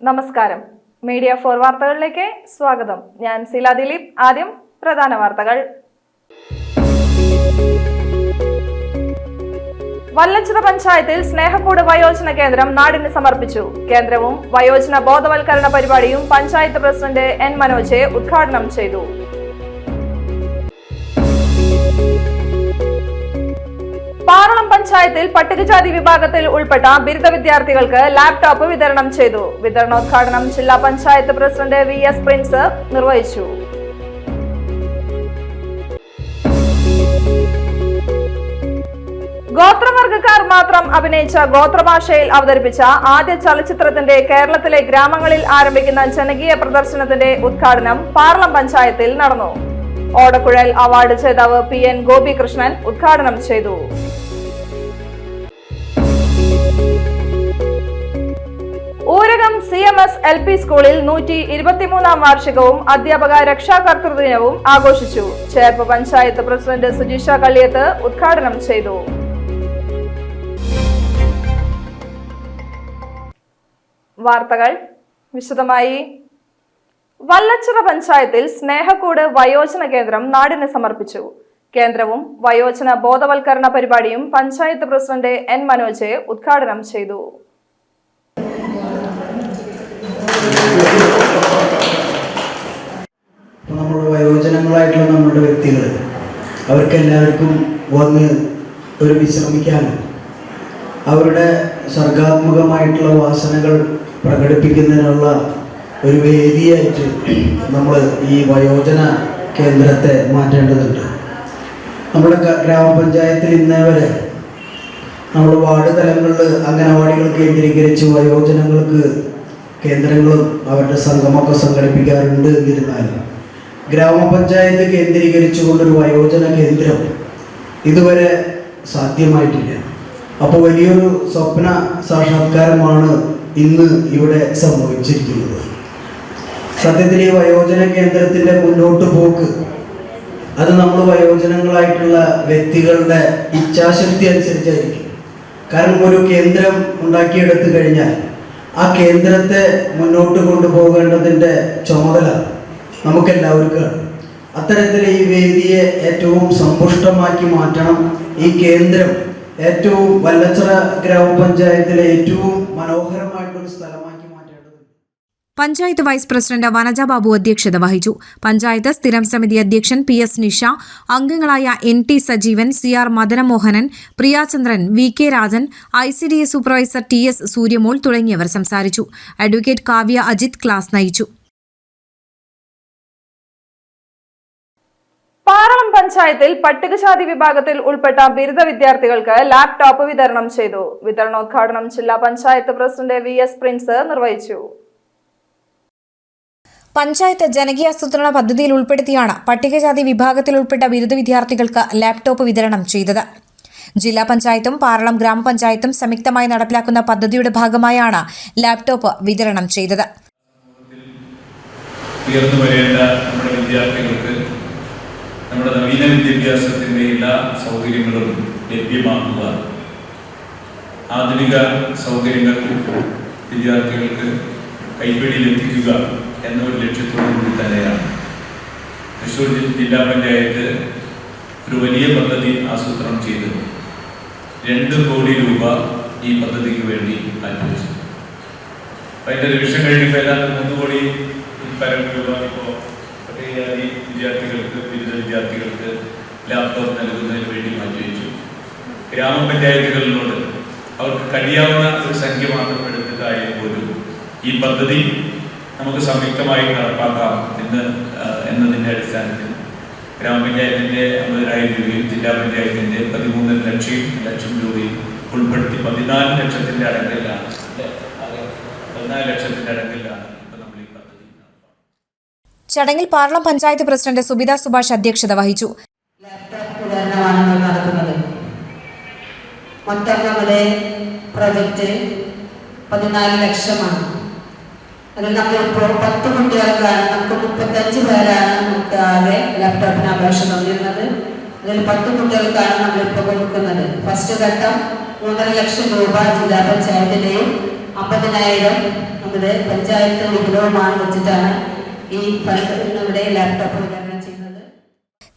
നമസ്കാരം. മീഡിയ 4 വാർത്തകളിലേക്ക് സ്വാഗതം. ഞാൻ സില ദിലീപ്. ആദ്യം പ്രധാന വാർത്തകൾ. വല്ലച്ചിറ പഞ്ചായത്തിൽ സ്നേഹക്കൂട് വയോജന കേന്ദ്രം നാടിന് സമർപ്പിച്ചു. കേന്ദ്രവും വയോജന ബോധവൽക്കരണ പരിപാടിയും പഞ്ചായത്ത് പ്രസിഡന്റ് എൻ മനോജ് ഉദ്ഘാടനം ചെയ്തു. പാറളം പഞ്ചായത്തിൽ പട്ടികജാതി വിഭാഗത്തിൽ ഉൾപ്പെട്ട ബിരുദ വിദ്യാർത്ഥികൾക്ക് ലാപ്ടോപ്പ് വിതരണം ചെയ്തു. വിതരണോദ്ഘാടനം ജില്ലാ പഞ്ചായത്ത് പ്രസിഡന്റ് VS പ്രിൻസ് നിർവഹിച്ചു. ഗോത്രവർഗക്കാർ മാത്രം അഭിനയിച്ച ഗോത്രഭാഷയിൽ അവതരിപ്പിച്ച ആദ്യ ചലച്ചിത്രത്തിന്റെ കേരളത്തിലെ ഗ്രാമങ്ങളിൽ ആരംഭിക്കുന്ന ജനകീയ പ്രദർശനത്തിന്റെ ഉദ്ഘാടനം പാറളം പഞ്ചായത്തിൽ നടന്നു. ഓടക്കുഴൽ അവാർഡ് ജേതാവ് PN ഗോപികൃഷ്ണൻ ഉദ്ഘാടനം ചെയ്തു. ഊരകം CMS LP സ്കൂളിൽ 123-ാം വാർഷികവും അധ്യാപക രക്ഷാകർതൃ ദിനവും ആഘോഷിച്ചു. ചേർപ്പ് പഞ്ചായത്ത് പ്രസിഡന്റ് സുജിഷ കള്ളിയത്ത് ഉദ്ഘാടനം ചെയ്തു. വാർത്തകൾ വിശദമായി. വല്ലച്ചിറ പഞ്ചായത്തിൽ സ്നേഹക്കൂട് വയോജന കേന്ദ്രം നാടിന് സമർപ്പിച്ചു. കേന്ദ്രവും വയോജന ബോധവൽക്കരണ പരിപാടിയും പഞ്ചായത്ത് പ്രസിഡന്റ് N മനോജ് ഉദ്ഘാടനം ചെയ്തു. നമ്മുടെ വയോജനങ്ങളായിട്ടുള്ള നമ്മുടെ വ്യക്തികൾ അവർക്ക് എല്ലാവർക്കും വന്ന് ഒരു വിശ്രമിക്കാനും അവരുടെ സർഗാത്മകമായിട്ടുള്ള വാസനകൾ പ്രകടിപ്പിക്കുന്നതിനുള്ള ഒരു വേദിയായിട്ട് നമ്മൾ ഈ വയോജന കേന്ദ്രത്തെ മാറ്റേണ്ടതുണ്ട്. നമ്മുടെ ഗ്രാമപഞ്ചായത്തിൽ ഇന്നേ വരെ നമ്മൾ വാർഡ് തലങ്ങളിൽ അംഗനവാടികൾ കേന്ദ്രീകരിച്ച് വയോജനങ്ങൾക്ക് കേന്ദ്രങ്ങളും അവരുടെ സംഗമമൊക്കെ സംഘടിപ്പിക്കാറുണ്ട്. എന്നിരുന്നാലും ഗ്രാമപഞ്ചായത്ത് കേന്ദ്രീകരിച്ചുകൊണ്ടൊരു വയോജന കേന്ദ്രം ഇതുവരെ സാധ്യമായിട്ടില്ല. അപ്പോൾ വലിയൊരു സ്വപ്ന സാക്ഷാത്കാരമാണ് ഇന്ന് ഇവിടെ സംഭവിച്ചിരിക്കുന്നത്. സത്യത്തിൽ ഈ വയോജന കേന്ദ്രത്തിൻ്റെ മുന്നോട്ട് പോക്ക് അത് നമ്മൾ വയോജനങ്ങളായിട്ടുള്ള വ്യക്തികളുടെ ഇച്ഛാശക്തി അനുസരിച്ചായിരിക്കും. കാരണം ഒരു കേന്ദ്രം ഉണ്ടാക്കിയെടുത്തു കഴിഞ്ഞാൽ ആ കേന്ദ്രത്തെ മുന്നോട്ട് കൊണ്ടുപോകേണ്ടതിൻ്റെ ചുമതല നമുക്കെല്ലാവർക്കും. അത്തരത്തിൽ ഈ വേദിയെ ഏറ്റവും സമ്പുഷ്ടമാക്കി മാറ്റണം. ഈ കേന്ദ്രം ഏറ്റവും വല്ലച്ചിറ ഗ്രാമപഞ്ചായത്തിലെ ഏറ്റവും മനോഹരമായിട്ടൊരു സ്ഥലമാക്കി മാറ്റേണ്ടതുണ്ട്. പഞ്ചായത്ത് വൈസ് പ്രസിഡന്റ് വനജ ബാബു അധ്യക്ഷത വഹിച്ചു. പഞ്ചായത്ത് സ്ഥിരം സമിതി അധ്യക്ഷൻ PS നിഷ, അംഗങ്ങളായ NT Sajeevan, CR Madanamohanan, Priyachandran, VK Rajan, ICDS supervisor TS Suryamol തുടങ്ങിയവർ സംസാരിച്ചു. അഡ്വക്കേറ്റ് കാവ്യ അജിത് ക്ലാസ് നയിച്ചു. പാറളം പഞ്ചായത്തിൽ പട്ടികജാതി വിഭാഗത്തിൽ ഉൾപ്പെട്ട ബിരുദ വിദ്യാർത്ഥികൾക്ക് ലാപ്ടോപ്പ് വിതരണം ചെയ്തു. വിതരണോദ്ഘാടനം ജില്ലാ പഞ്ചായത്ത് പ്രസിഡന്റ് VS പ്രിൻസ് നിർവഹിച്ചു. പഞ്ചായത്ത് ജനകീയാസൂത്രണ പദ്ധതിയിൽ ഉൾപ്പെടുത്തിയാണ് പട്ടികജാതി വിഭാഗത്തിൽ ഉൾപ്പെട്ട ബിരുദ വിദ്യാർത്ഥികൾക്ക് ലാപ്ടോപ്പ് വിതരണം ചെയ്തത്. ജില്ലാ പഞ്ചായത്തും പാറളം ഗ്രാമപഞ്ചായത്തും സംയുക്തമായി നടപ്പിലാക്കുന്ന പദ്ധതിയുടെ ഭാഗമായാണ് ലാപ്ടോപ്പ് വിതരണം ചെയ്തത്. നമ്മുടെ നവീന വിദ്യാഭ്യാസത്തിൻ്റെ എല്ലാ സൗകര്യങ്ങളും ലഭ്യമാക്കുക, ആധുനിക സൗകര്യങ്ങൾ വിദ്യാർത്ഥികൾക്ക് കൈപ്പിടിയിലെത്തിക്കുക എന്നൊരു ലക്ഷ്യത്തോടു കൂടി തന്നെയാണ് തൃശ്ശൂർ ജില്ലാ പഞ്ചായത്ത് ഒരു വലിയ പദ്ധതി ആസൂത്രണം ചെയ്ത് 2 കോടി രൂപ ഈ പദ്ധതിക്ക് വേണ്ടി അനുവദിച്ചു. അതിൻ്റെ റിവിഷൻ കഴിയുമ്പോൾ ഏതാണ്ട് 3 കോടി പരം രൂപ ഇപ്പോൾ പട്ടികജാതി വിദ്യാർത്ഥികൾക്ക് ബിരുദ വിദ്യാർത്ഥികൾക്ക് ലാപ്ടോപ്പ് നൽകുന്നതിന് വേണ്ടി മാറ്റിവെച്ചു. ഗ്രാമപഞ്ചായത്തുകളിലോട് അവർക്ക് കഴിയാവുന്ന ഒരു സംഖ്യ മാത്രം എടുത്തിട്ടായാലും പോലും ഈ പദ്ധതി നമുക്ക് സംയുക്തമായി നടപ്പാക്കാം എന്നതിൻ്റെ അടിസ്ഥാനത്തിൽ ഗ്രാമപഞ്ചായത്തിൻ്റെ 50,000 രൂപയും ജില്ലാ പഞ്ചായത്തിൻ്റെ 13 ലക്ഷം രൂപയും ഉൾപ്പെടുത്തി 14 ലക്ഷത്തിൻ്റെ അടങ്കലിലാണ് ഇപ്പോൾ നമ്മൾ ഈ പദ്ധതി. ചടങ്ങിൽ പാറളം പഞ്ചായത്ത് പ്രസിഡന്റ് സുബിത സുഭാഷ് അധ്യക്ഷത വഹിച്ചു. ലാപ്ടോപ്പ് വിതരണമാണ് നമ്മൾ നടത്തുന്നത്. മൊത്തം നമ്മുടെ പ്രൊജക്റ്റ് 14 ലക്ഷമാണ്. അതിൽ നമ്മളിപ്പോൾ 10 കുട്ടികൾക്കാണ്, നമുക്ക് 35 പേരാണ് നമുക്ക് ആകെ ലാപ്ടോപ്പിന് അപേക്ഷ തന്നിരുന്നത്. അതിൽ 10 കുട്ടികൾക്കാണ് നമ്മളിപ്പോൾ കൊടുക്കുന്നത്. ഫസ്റ്റ് ഘട്ടം 3.5 ലക്ഷം രൂപ ജില്ലാ പഞ്ചായത്തിൻ്റെയും 50,000 നമ്മുടെ പഞ്ചായത്ത് വിഭവമാണ് വെച്ചിട്ടാണ് ഈ ഫണ്ട് നമ്മുടെ ലാപ്ടോപ്പ് വിതരണം ചെയ്യുന്നത്.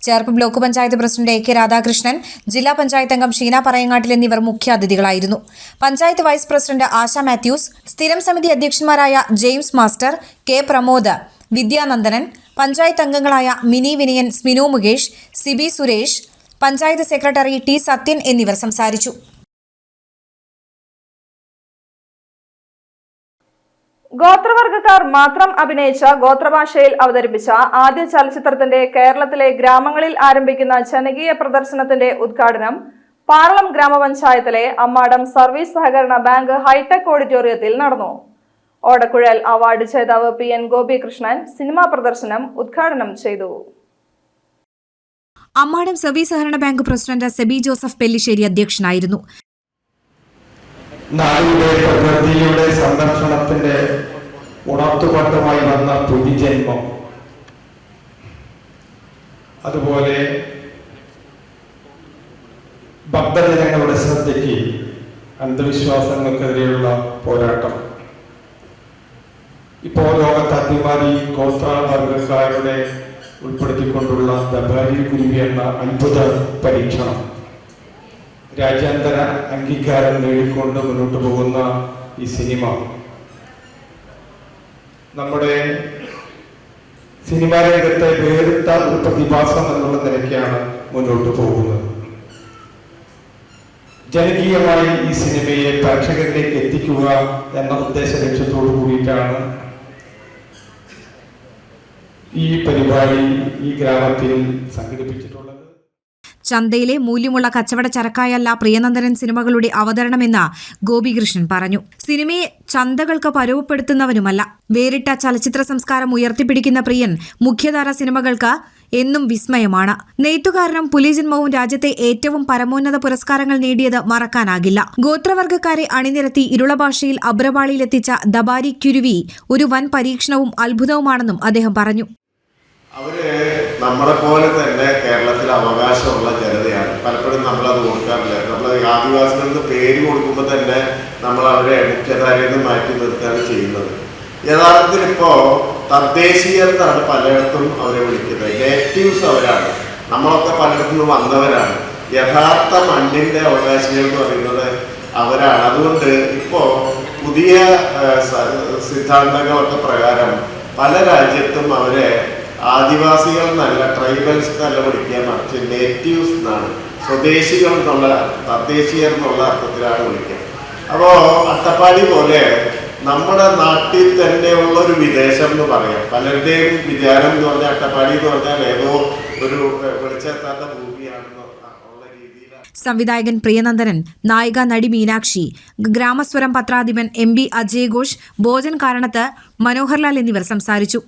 Cherpu block panchayat president A.K. Radhakrishnan, ജില്ലാ പഞ്ചായത്ത് അംഗം ഷീന പറയങ്ങാട്ടിൽ എന്നിവർ മുഖ്യാതിഥികളായിരുന്നു. Panchayat vice president Asha Mathews, സ്ഥിരം സമിതി അധ്യക്ഷന്മാരായ James master, K Pramod, Vidyanandanan, panchayat അംഗങ്ങളായ മിനി വിനയൻ, സ്മിനു മുകേഷ്, സിബി സുരേഷ്, പഞ്ചായത്ത് സെക്രട്ടറി ടി സത്യൻ എന്നിവർ സംസാരിച്ചു. ഗോത്രവർഗക്കാർ മാത്രം അഭിനയിച്ച ഗോത്രഭാഷയിൽ അവതരിപ്പിച്ച ആദ്യ ചലച്ചിത്രത്തിന്റെ കേരളത്തിലെ ഗ്രാമങ്ങളിൽ ആരംഭിക്കുന്ന ജനകീയ പ്രദർശനത്തിന്റെ ഉദ്ഘാടനം പാർളം ഗ്രാമപഞ്ചായത്തിലെ അമ്മാടം സർവീസ് സഹകരണ ബാങ്ക് ഹൈടെക് ഓഡിറ്റോറിയത്തിൽ നടന്നു. ഓടക്കുഴൽ അവാർഡ് ജേതാവ് PN ഗോപികൃഷ്ണൻ സിനിമാ പ്രദർശനം ഉദ്ഘാടനം ചെയ്തു. അമ്മാടം സർവീസ് സഹകരണ bank president SEBI Joseph Pellissery അധ്യക്ഷനായിരുന്നു. നാടിന്റെ പ്രകൃതിയുടെ സംരക്ഷണത്തിന്റെ ഉണർത്തുപാട്ടുമായി വന്ന പുതുജന്മം, അതുപോലെ ഭക്തജനങ്ങളുടെ ശ്രദ്ധയ്ക്ക് അന്ധവിശ്വാസങ്ങൾക്കെതിരെയുള്ള പോരാട്ടം, ഇപ്പോൾ ലോകത്താദ്യമായി ഗോത്രവർഗക്കാരുടെ ഉൾപ്പെടുത്തിക്കൊണ്ടുള്ള ദബാരി കുരുവി എന്ന അത്ഭുത പരീക്ഷണം രാജ്യാന്തര അംഗീകാരം നേടിക്കൊണ്ട് മുന്നോട്ട് പോകുന്ന ഈ സിനിമ നമ്മുടെ സിനിമാ രംഗത്തെ വേറിട്ട ഒരു പ്രതിഭാസം എന്നുള്ള നിലയ്ക്കാണ് മുന്നോട്ട് പോകുന്നത്. ജനകീയമായി ഈ സിനിമയെ പ്രേക്ഷകരിലേക്ക് എത്തിക്കുക എന്ന ഉദ്ദേശ ലക്ഷ്യത്തോടു കൂടിയിട്ടാണ് ഈ പരിപാടി ഈ ഗ്രാമത്തിൽ സംഘടിപ്പിച്ചിട്ടുള്ളത്. ചന്തയിലെ മൂല്യമുള്ള കച്ചവട ചരക്കായല്ല പ്രിയനന്ദനൻ സിനിമകളുടെ അവതരണമെന്ന് ഗോപികൃഷ്ണൻ പറഞ്ഞു. സിനിമയെ ചന്തകൾക്ക് പരുവപ്പെടുത്തുന്നവനുമല്ല. വേറിട്ട ചലച്ചിത്ര സംസ്കാരം ഉയർത്തിപ്പിടിക്കുന്ന പ്രിയൻ മുഖ്യധാര സിനിമകൾക്ക് എന്നും വിസ്മയമാണ്. നെയ്ത്തുകാരനും പുലിജന്മവും രാജ്യത്തെ ഏറ്റവും പരമോന്നത പുരസ്കാരങ്ങൾ നേടിയത് മറക്കാനാകില്ല. ഗോത്രവർഗക്കാരെ അണിനിരത്തി ഇരുളഭാഷയിൽ അബ്രപാളിയിലെത്തിച്ച ദബാരി കുരുവി ഒരു വൻ പരീക്ഷണവും അത്ഭുതവുമാണെന്നും അദ്ദേഹം പറഞ്ഞു. അവര് നമ്മളെ പോലെ തന്നെ കേരളത്തിൽ അവകാശമുള്ള ജനതയാണ്. പലപ്പോഴും നമ്മളത് കൊടുക്കാറില്ല. നമ്മൾ ആദിവാസികൾക്ക് പേര് കൊടുക്കുമ്പോൾ തന്നെ നമ്മൾ അവരെ മുഖ്യധാരയിൽ നിന്ന് മാറ്റി നിർത്തുകയാണ് ചെയ്യുന്നത്. യഥാർത്ഥത്തിൽ ഇപ്പോൾ തദ്ദേശീയർ എന്നാണ് പലയിടത്തും അവരെ വിളിക്കുന്നത്. നേറ്റീവ്സ് അവരാണ്. നമ്മളൊക്കെ പലയിടത്തു നിന്ന് വന്നവരാണ്. യഥാർത്ഥ മണ്ണിൻ്റെ അവകാശികൾ എന്ന് പറയുന്നത് അവരാണ്. അതുകൊണ്ട് ഇപ്പോൾ പുതിയ സിദ്ധാന്തങ്ങളൊക്കെ പ്രകാരം പല രാജ്യത്തും അവരെ ആദിവാസികൾ എന്നല്ല, ട്രൈബൽസ് എന്നല്ല വിളിക്കുക, മറിച്ച് നേറ്റീവ്സ് എന്നാണ്, സ്വദേശികൾ എന്നുള്ള, തദ്ദേശീയർ എന്നുള്ള അർത്ഥത്തിലാണ് വിളിക്കുക. അപ്പോൾ അട്ടപ്പാടി പോലെ നമ്മുടെ നാട്ടിൽ തന്നെയുള്ള ഒരു വിദേശം എന്ന് പറയാം. പലരുടെയും വിചാരം എന്ന് പറഞ്ഞാൽ അട്ടപ്പാടി എന്ന് പറഞ്ഞാൽ ഏതോ ഒരു വെളിച്ചെത്താത്ത ഭൂമിയാണെന്ന് ഉള്ള രീതിയിലാണ്. സംവിധായകൻ പ്രിയനന്ദനൻ, നായിക നടി മീനാക്ഷി, ഗ്രാമസ്വരം പത്രാധിപൻ MB അജയ് ഘോഷ്, ഭോജൻ കാരണത്ത്, മനോഹർലാൽ എന്നിവർ സംസാരിച്ചു.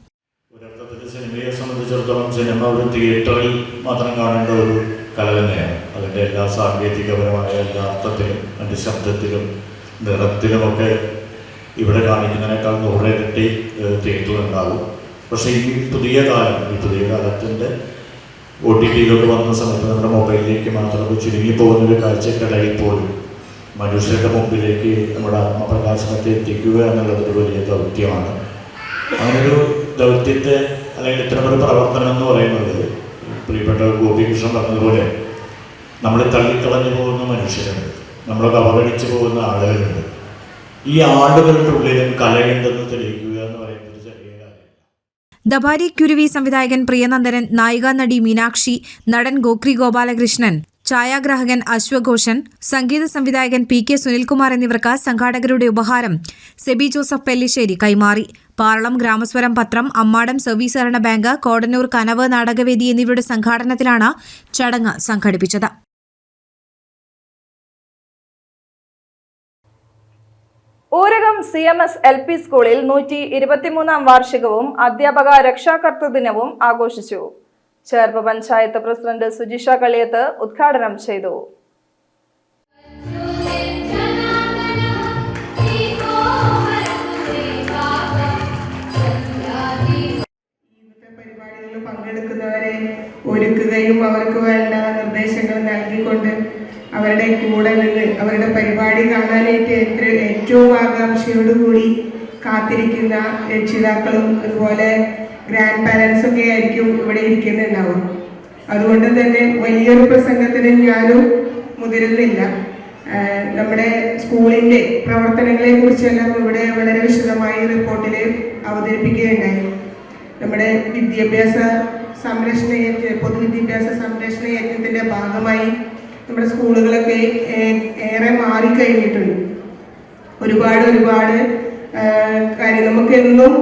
സിനിമയെ സംബന്ധിച്ചിടത്തോളം സിനിമ ഒരു തിയേറ്ററിൽ മാത്രം കാണേണ്ട ഒരു കല തന്നെയാണ്. അതിൻ്റെ എല്ലാ സാങ്കേതികപരമായ എല്ലാ അർത്ഥത്തിലും അതിൻ്റെ ശബ്ദത്തിലും നിറത്തിലുമൊക്കെ ഇവിടെ കാണിക്കുന്നതിനേക്കാൾ 100 ഇരട്ടി തിയേറ്ററുണ്ടാകും. പക്ഷേ ഈ പുതിയ കാലത്തിൻ്റെ OTTയിലൊക്കെ വന്ന സമയത്ത് നമ്മുടെ മൊബൈലിലേക്ക് മാത്രം ചുരുങ്ങിപ്പോകുന്നൊരു കാഴ്ചക്കിടയിൽ പോലും മനുഷ്യരുടെ മുമ്പിലേക്ക് നമ്മുടെ ആത്മപ്രകാശനത്തെ എത്തിക്കുക എന്നുള്ളതൊരു വലിയ ദൗത്യമാണ്. അങ്ങനൊരു ദൗത്യത്തെ അല്ലെങ്കിൽ ഇത്തരമൊരു പ്രവർത്തനം എന്ന് പറയുന്നത് പ്രിയപ്പെട്ട ഗോപികൃഷ്ണൻ പറഞ്ഞതുപോലെ നമ്മൾ തള്ളിക്കളഞ്ഞു പോകുന്ന മനുഷ്യരുണ്ട്, നമ്മളൊക്കെ അവഗണിച്ചു പോകുന്ന ആളുകളുണ്ട്. ഈ ആളുകളുടെ ഉള്ളിലും കലയുണ്ടെന്ന് തെളിയിക്കുക എന്ന് പറയുന്നത് ചെറിയ കാര്യം. ദബാരി കുരുവി സംവിധായകൻ പ്രിയനന്ദനൻ, നായിക നടി മീനാക്ഷി, നടൻ ഗോക്രി ഗോപാലകൃഷ്ണൻ, ഛായാഗ്രാഹകൻ അശ്വഘോഷൻ, സംഗീത സംവിധായകൻ PK സുനിൽകുമാർ എന്നിവർക്ക് സംഘാടകരുടെ ഉപഹാരം സെബി ജോസഫ് പെല്ലിശ്ശേരി കൈമാറി. പാർളം ഗ്രാമസ്വരം പത്രം, അമ്മാടം സർവീസ് സഹകരണ ബാങ്ക്, കോടന്നൂർ കനവ് നാടകവേദി എന്നിവരുടെ സംഘാടനത്തിലാണ് ചടങ്ങ് സംഘടിപ്പിച്ചത്. ഊരകം CMS LP സ്കൂളിൽ 123-ാം വാർഷികവും അധ്യാപക രക്ഷാകർതൃ ദിനവും ആഘോഷിച്ചു. ചേർപ്പ് പഞ്ചായത്ത് പ്രസിഡന്റ് സുജിഷ കളിയത്ത് ഉദ്ഘാടനം ചെയ്തു. പങ്കെടുക്കുന്നവരെ ഒരുക്കുകയും അവർക്ക് വേണ്ട നിർദ്ദേശങ്ങൾ നൽകിക്കൊണ്ട് അവരുടെ കൂടെ നിന്ന് അവരുടെ പരിപാടി കാണാനായിട്ട് ഏറ്റവും ആകാംക്ഷയോടുകൂടി കാത്തിരിക്കുന്ന രക്ഷിതാക്കളും അതുപോലെ ഗ്രാൻഡ് പാരൻസും ഒക്കെ ആയിരിക്കും ഇവിടെ ഇരിക്കുന്നുണ്ടാവും. അതുകൊണ്ട് തന്നെ വലിയൊരു പ്രസംഗത്തിന് ഞാനും മുതിരുന്നില്ല. നമ്മുടെ സ്കൂളിൻ്റെ പ്രവർത്തനങ്ങളെ കുറിച്ചെല്ലാം ഇവിടെ വളരെ വിശദമായി റിപ്പോർട്ടിൽ അവതരിപ്പിക്കുകയുണ്ടായി. നമ്മുടെ വിദ്യാഭ്യാസ സംരക്ഷണ പൊതുവിദ്യാഭ്യാസ സംരക്ഷണ യജ്ഞത്തിൻ്റെ ഭാഗമായി നമ്മുടെ സ്കൂളുകളൊക്കെ ഏറെ മാറിക്കഴിഞ്ഞിട്ടുണ്ട്. ഒരുപാട് കാര്യം നമുക്കെന്നും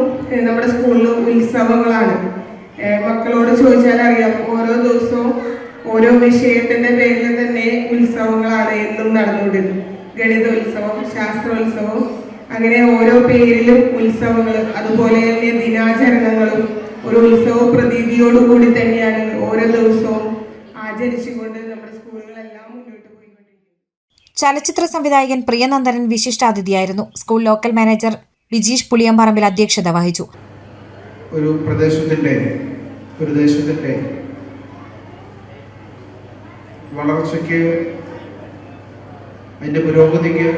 നമ്മുടെ സ്കൂളിൽ ഉത്സവങ്ങളാണ്. മക്കളോട് ചോദിച്ചാൽ അറിയാം, ഓരോ ദിവസവും ഓരോ വിഷയത്തിൻ്റെ പേരിൽ തന്നെ ഉത്സവങ്ങളാണ് എന്നും നടന്നുകൊണ്ടിരുന്നത്. ഗണിതോത്സവം, ശാസ്ത്രോത്സവം, അങ്ങനെ ഓരോ പേരിലും ഉത്സവങ്ങൾ, അതുപോലെ തന്നെ ദിനാചരണങ്ങളും ഒരു ഉത്സവ പ്രതീതിയോടുകൂടി തന്നെയാണ് ഓരോ ദിവസവും ആചരിച്ചുകൊണ്ട് നമ്മുടെ സ്കൂളുകളെല്ലാം മുന്നോട്ട് പോയിക്കൊണ്ടിരിക്കുന്നത്. ചലച്ചിത്ര സംവിധായകൻ പ്രിയനന്ദനൻ വിശിഷ്ടാതിഥിയായിരുന്നു. School local manager Vijeesh Puliyamparambil അധ്യക്ഷത വഹിച്ചു. ഒരു പ്രദേശത്തിൻ്റെ വളർച്ചയ്ക്ക്, അതിൻ്റെ പുരോഗതിക്ക്,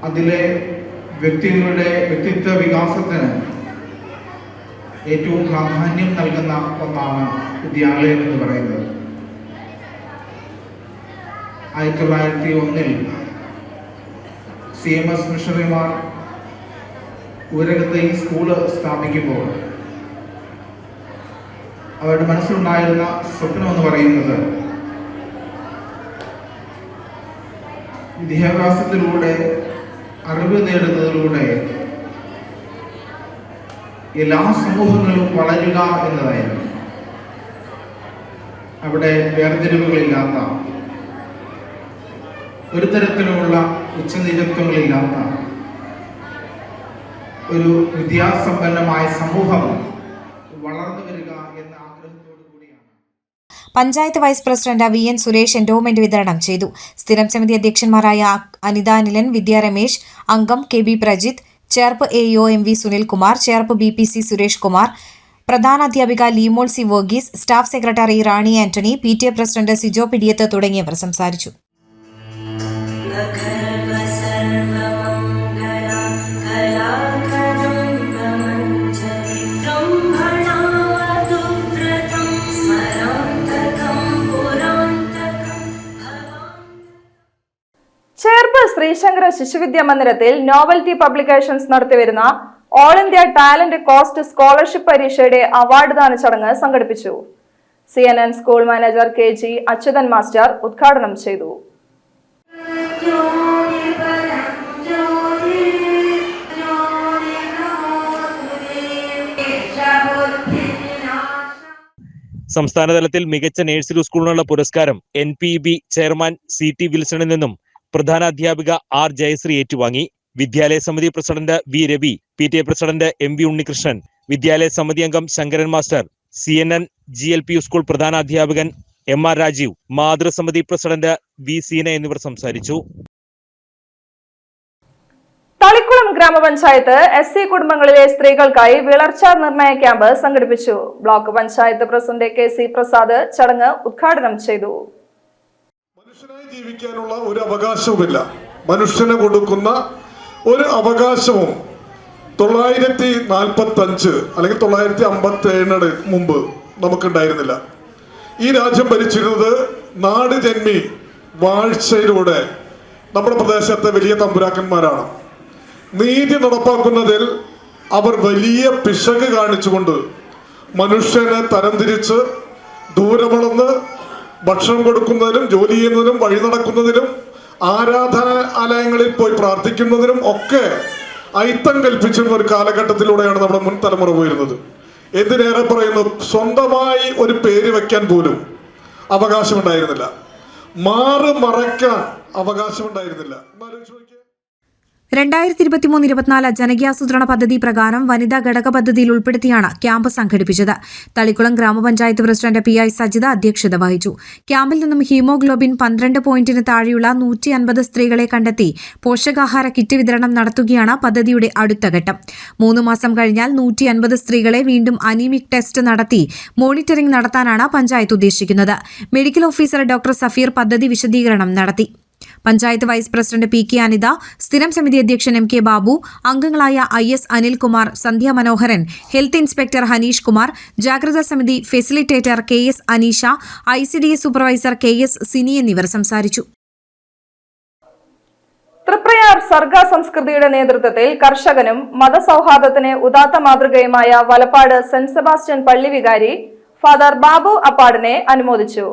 അതിലെ വ്യക്തികളുടെ വ്യക്തിത്വ വികാസത്തിന് ഏറ്റവും പ്രാധാന്യം നൽകുന്ന ഒന്നാണ് വിദ്യാലയം എന്ന് പറയുന്നത്. 1901 CMS മിഷണറിമാർ ഊരകത്ത് ഈ സ്കൂള് സ്ഥാപിക്കുമ്പോൾ അവരുടെ മനസ്സിലുണ്ടായിരുന്ന സ്വപ്നം എന്ന് പറയുന്നത് വിദ്യാഭ്യാസത്തിലൂടെ, അറിവ് നേടുന്നതിലൂടെ എല്ലാ സമൂഹങ്ങളും വളരുക എന്നതായിരുന്നു. അവിടെ വേർതിരിവുകളില്ലാത്ത, ഒരു തരത്തിലുള്ള ഉച്ചനീചത്വങ്ങളില്ലാത്ത ഒരു വിദ്യാസമ്പന്നമായ സമൂഹം വളർന്നു വരിക എന്ന ആഗ്രഹത്തോടു കൂടിയാണ്. Panchayat vice president VN Suresh endowment വിതരണം ചെയ്തു. സ്ഥിരം സമിതി അധ്യക്ഷന്മാരായ അനിത അനിലൻ, വിദ്യ രമേശ്, അംഗം KB Prajith, Cherpu AEO MV Sunilkumar, Cherpu BPC Suresh Kumar, പ്രധാനാധ്യാപിക Leemol C Varghese, staff secretary Rani Antony, PTA പ്രസിഡന്റ് സിജോ പിടിയത്ത് തുടങ്ങിയവർ സംസാരിച്ചു. ചേർപ്പ് ശ്രീശങ്കര ശിശുവിദ്യാ മന്ദിരത്തിൽ നോവൽറ്റി പബ്ലിക്കേഷൻസ് നടത്തിവരുന്ന ഓൾ ഇന്ത്യ ടാലന്റ് കോസ്റ്റ് സ്കോളർഷിപ്പ് പരീക്ഷയുടെ അവാർഡ് ദാന ചടങ്ങ് സംഘടിപ്പിച്ചു. CNN school manager KG Achuthan master ഉദ്ഘാടനം ചെയ്തു. സംസ്ഥാനതലത്തിൽ മികച്ച നഴ്സറി സ്കൂളിനുള്ള പുരസ്കാരം NPEB ചെയർമാൻ CT വിൽസണിൽ നിന്നും പ്രധാനാധ്യാപിക R ജയശ്രീ ഏറ്റുവാങ്ങി. വിദ്യാലയ സമിതി president V Ravi, PTA president MV Unnikrishnan, വിദ്യാലയ സമിതി അംഗം Sankaran master, CNN GLPU school പ്രധാനാധ്യാപകൻ MR രാജീവ്, മാതൃസമിതി പ്രസിഡന്റ് V സീന എന്നിവർ സംസാരിച്ചു. തളിക്കുളം ഗ്രാമപഞ്ചായത്ത് SC കുടുംബങ്ങളിലെ സ്ത്രീകൾക്കായി വിളർച്ച നിർണയ ക്യാമ്പ് സംഘടിപ്പിച്ചു. Block panchayat president KC Prasad ചടങ്ങ് ഉദ്ഘാടനം ചെയ്തു. മനുഷ്യനായി ജീവിക്കാനുള്ള ഒരു അവകാശവുമില്ല. മനുഷ്യന് കൊടുക്കുന്ന ഒരു അവകാശവും 945 അല്ലെങ്കിൽ 957 മുമ്പ് നമുക്കുണ്ടായിരുന്നില്ല. ഈ രാജ്യം ഭരിച്ചിരുന്നത് നാട് ജന്മി വാഴ്ചയിലൂടെ നമ്മുടെ പ്രദേശത്തെ വലിയ തമ്പുരാക്കന്മാരാണ്. നീതി നടപ്പാക്കുന്നതിൽ അവർ വലിയ പിശക് കാണിച്ചുകൊണ്ട് മനുഷ്യനെ തരംതിരിച്ച് ദൂരമളന്ന് ഭക്ഷണം കൊടുക്കുന്നതിലും ജോലി ചെയ്യുന്നതിലും വഴി നടക്കുന്നതിലും ആരാധനാലയങ്ങളിൽ പോയി പ്രാർത്ഥിക്കുന്നതിനും ഒക്കെ അയിത്തം കൽപ്പിച്ചിരുന്ന ഒരു കാലഘട്ടത്തിലൂടെയാണ് നമ്മുടെ മുൻ തലമുറ പോയിരുന്നത്. എന്തിനേറെ പറയുന്നു, സ്വന്തമായി ഒരു പേര് വയ്ക്കാൻ പോലും അവകാശമുണ്ടായിരുന്നില്ല, മറയ്ക്കാൻ അവകാശമുണ്ടായിരുന്നില്ല. 2023-24 ജനകീയാസൂത്രണ പദ്ധതി പ്രകാരം വനിതാ ഘടക പദ്ധതിയിൽ ഉൾപ്പെടുത്തിയാണ് ക്യാമ്പ് സംഘടിപ്പിച്ചത്. തളിക്കുളം ഗ്രാമപഞ്ചായത്ത് പ്രസിഡന്റ് PI സജിത അധ്യക്ഷത വഹിച്ചു. ക്യാമ്പിൽ നിന്നും ഹീമോഗ്ലോബിൻ 12 പോയിന്റിന് താഴെയുള്ള 150 സ്ത്രീകളെ കണ്ടെത്തി പോഷകാഹാര കിറ്റ് വിതരണം നടത്തുകയാണ് പദ്ധതിയുടെ അടുത്ത ഘട്ടം. 3 മാസം കഴിഞ്ഞാൽ 150 സ്ത്രീകളെ വീണ്ടും അനീമിക് ടെസ്റ്റ് നടത്തി മോണിറ്ററിംഗ് നടത്താനാണ് പഞ്ചായത്ത് ഉദ്ദേശിക്കുന്നത്. മെഡിക്കൽ ഓഫീസർ ഡോക്ടർ സഫീർ പദ്ധതി വിശദീകരണം നടത്തി. Panchayat vice president PK Anitha, സ്ഥിരം സമിതി അധ്യക്ഷൻ MK ബാബു, അംഗങ്ങളായ IS Anilkumar, Sandhya Manoharan, health inspector Haneesh Kumar, ജാഗ്രതാ സമിതി facilitator KS Aneesha, ICDS supervisor KS Sini എന്നിവർ സംസാരിച്ചു. തൃപ്രയാർ സർഗ സംസ്കൃതിയുടെ നേതൃത്വത്തിൽ കർഷകനും മതസൗഹാർദ്ദത്തിന് ഉദാത്ത മാതൃകയുമായ വലപ്പാട് സെന്റ് സെബാസ്റ്റ്യൻ പള്ളി വികാരി ഫാദർ ബാബു അപ്പാടിനെ അനുമോദിച്ചു.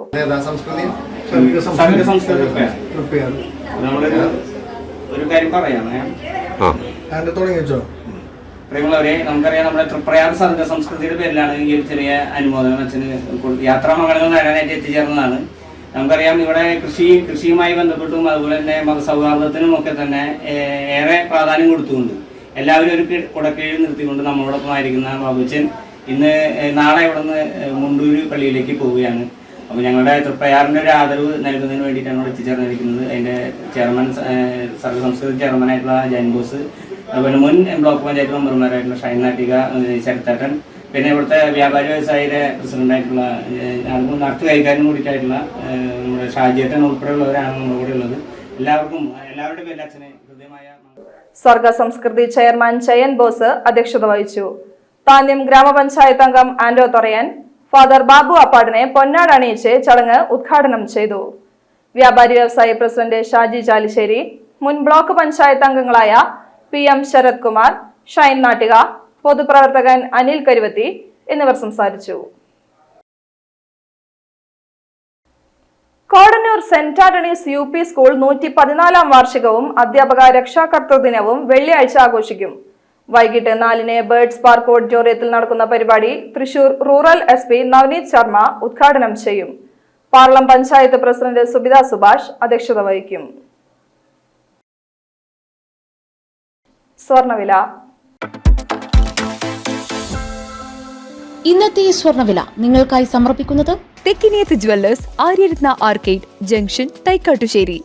ഒരു കാര്യം പറയാമേ, പ്രിയമുള്ളവരെ, നമുക്കറിയാം നമ്മുടെ തൃപ്രയാർ സർഗ സംസ്കൃതിയുടെ പേരിലാണ് ഈ ഒരു ചെറിയ അനുമോദനം അച്ഛന് യാത്രാമംഗളങ്ങൾ നേടാനായിട്ട് എത്തിച്ചേർന്നതാണ്. നമുക്കറിയാം ഇവിടെ കൃഷിയുമായി ബന്ധപ്പെട്ടും അതുപോലെ തന്നെ മതസൗഹാർദ്ദത്തിനും ഒക്കെ തന്നെ ഏറെ പ്രാധാന്യം കൊടുത്തുകൊണ്ട് എല്ലാവരും ഒരു കുടക്കീഴിൽ നിർത്തിക്കൊണ്ട് നമ്മളോടൊപ്പം ആയിരിക്കുന്ന ബാബുച്ചൻ നാളെ ഇവിടെ നിന്ന് മുണ്ടൂര് പള്ളിയിലേക്ക് പോവുകയാണ്. അപ്പോൾ ഞങ്ങളുടെ തൃപ്രയാറിൻ്റെ ഒരു ആദരവ് നൽകുന്നതിന് വേണ്ടിയിട്ടാണ് ഇവിടെ എത്തിച്ചേർന്നിരിക്കുന്നത്. അതിൻ്റെ ചെയർമാൻ, സർവ സംസ്കൃതി ചെയർമാനായിട്ടുള്ള ജയൻ ബോസ്, അതുപോലെ മുൻ ബ്ലോക്ക് പഞ്ചായത്ത് മെമ്പർമാരായിട്ടുള്ള ഷൈൻ നാട്ടിക, ശരത്തേട്ടൻ, പിന്നെ ഇവിടുത്തെ വ്യാപാരി വ്യവസായിയുടെ പ്രസിഡന്റായിട്ടുള്ള നാട്ടു കൈകാര്യം കൂടിയിട്ടായിട്ടുള്ള നമ്മുടെ ഷാജിയേട്ടൻ ഉൾപ്പെടെയുള്ളവരാണ് നമ്മുടെ കൂടെ ഉള്ളത്. എല്ലാവരുടെ പേരിൽ അച്ഛനെ ഹൃദയമായ സർഗ സംസ്കൃതി ചെയർമാൻ ജയൻ ബോസ് അധ്യക്ഷത വഹിച്ചു. താന്യം ഗ്രാമപഞ്ചായത്ത് അംഗം ആൻഡോ തൊറയൻ ഫാദർ ബാബു അപ്പാടിനെ പൊന്നാട് അണിയിച്ച് ചടങ്ങ് ഉദ്ഘാടനം ചെയ്തു. വ്യാപാരി വ്യവസായി പ്രസിഡന്റ് ഷാജി ചാലിശ്ശേരി, മുൻ ബ്ലോക്ക് പഞ്ചായത്ത് അംഗങ്ങളായ PM ശരത് കുമാർ, ഷൈൻ നാട്ടിക, പൊതുപ്രവർത്തകൻ അനിൽ കരുവത്തി എന്നിവർ സംസാരിച്ചു. Kodannur saint Anthony's UP school 114-ാം വാർഷികവും അധ്യാപക രക്ഷാകർതൃ ദിനവും വെള്ളിയാഴ്ച ആഘോഷിക്കും. വൈകിട്ട് 4-ന് ബേർഡ്സ് പാർക്ക് ഓഡിറ്റോറിയത്തിൽ നടക്കുന്ന പരിപാടി തൃശൂർ റൂറൽ SP നവനീത് ശർമ്മ ഉദ്ഘാടനം ചെയ്യും. പാർലം പഞ്ചായത്ത് പ്രസിഡന്റ് സുബിത സുഭാഷ് അധ്യക്ഷത വഹിക്കും. സ്വർണവില. ഇന്നത്തെ സ്വർണവില നിങ്ങൾക്കായി സമർപ്പിക്കുന്നത് Thekkiniyath jewellers, Aryaratna arcade junction, Thaikkattussery.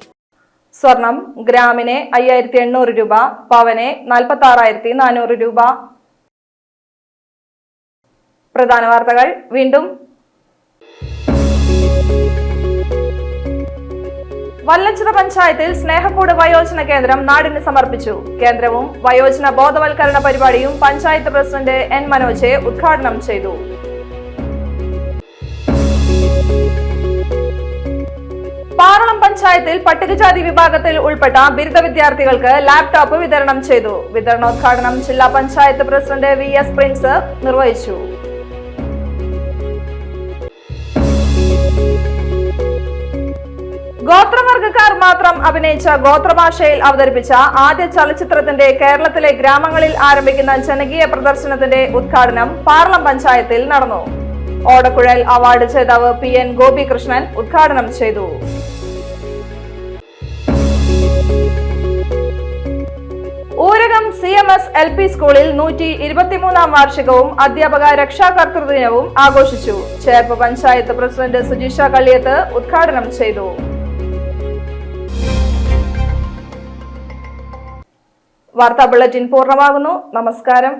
സ്വർണം ഗ്രാമിന് 5800 രൂപ, പവന് 46,400 രൂപ. പ്രധാന വാർത്തകൾ വീണ്ടും. വല്ലച്ചിറ പഞ്ചായത്തിൽ സ്നേഹക്കൂട് വയോജന കേന്ദ്രം നാടിന് സമർപ്പിച്ചു. കേന്ദ്രവും വയോജന ബോധവൽക്കരണ പരിപാടിയും പഞ്ചായത്ത് പ്രസിഡന്റ് N മനോജ് ഉദ്ഘാടനം ചെയ്തു. പാറളം പഞ്ചായത്തിൽ പട്ടികജാതി വിഭാഗത്തിൽ ഉൾപ്പെട്ട ബിരുദ വിദ്യാർത്ഥികൾക്ക് ലാപ്ടോപ്പ് വിതരണം ചെയ്തു. വിതരണോദ്ഘാടനം ജില്ലാ പഞ്ചായത്ത് പ്രസിഡന്റ് VS പ്രിൻസ് നിർവഹിച്ചു. ഗോത്രവർഗക്കാർ മാത്രം അഭിനയിച്ച ഗോത്രഭാഷയിൽ അവതരിപ്പിച്ച ആദ്യ ചലച്ചിത്രത്തിന്റെ കേരളത്തിലെ ഗ്രാമങ്ങളിൽ ആരംഭിക്കുന്ന ജനകീയ പ്രദർശനത്തിന്റെ ഉദ്ഘാടനം പാർലം പഞ്ചായത്തിൽ നടന്നു. ഓടക്കുഴൽ അവാർഡ് ജേതാവ് PN ഗോപികൃഷ്ണൻ ഉദ്ഘാടനം ചെയ്തു. ഊരകം CMS LP സ്കൂളിൽ 123-ാം വാർഷികവും അധ്യാപക രക്ഷാകർതൃ ദിനവും ആഘോഷിച്ചു. ചേർപ്പ് പഞ്ചായത്ത് പ്രസിഡന്റ് സുജിഷ കള്ളിയത്ത് ഉദ്ഘാടനം ചെയ്തു. വാർത്താ ബുള്ളറ്റിൻ പൂർണ്ണമാകുന്നു. നമസ്കാരം.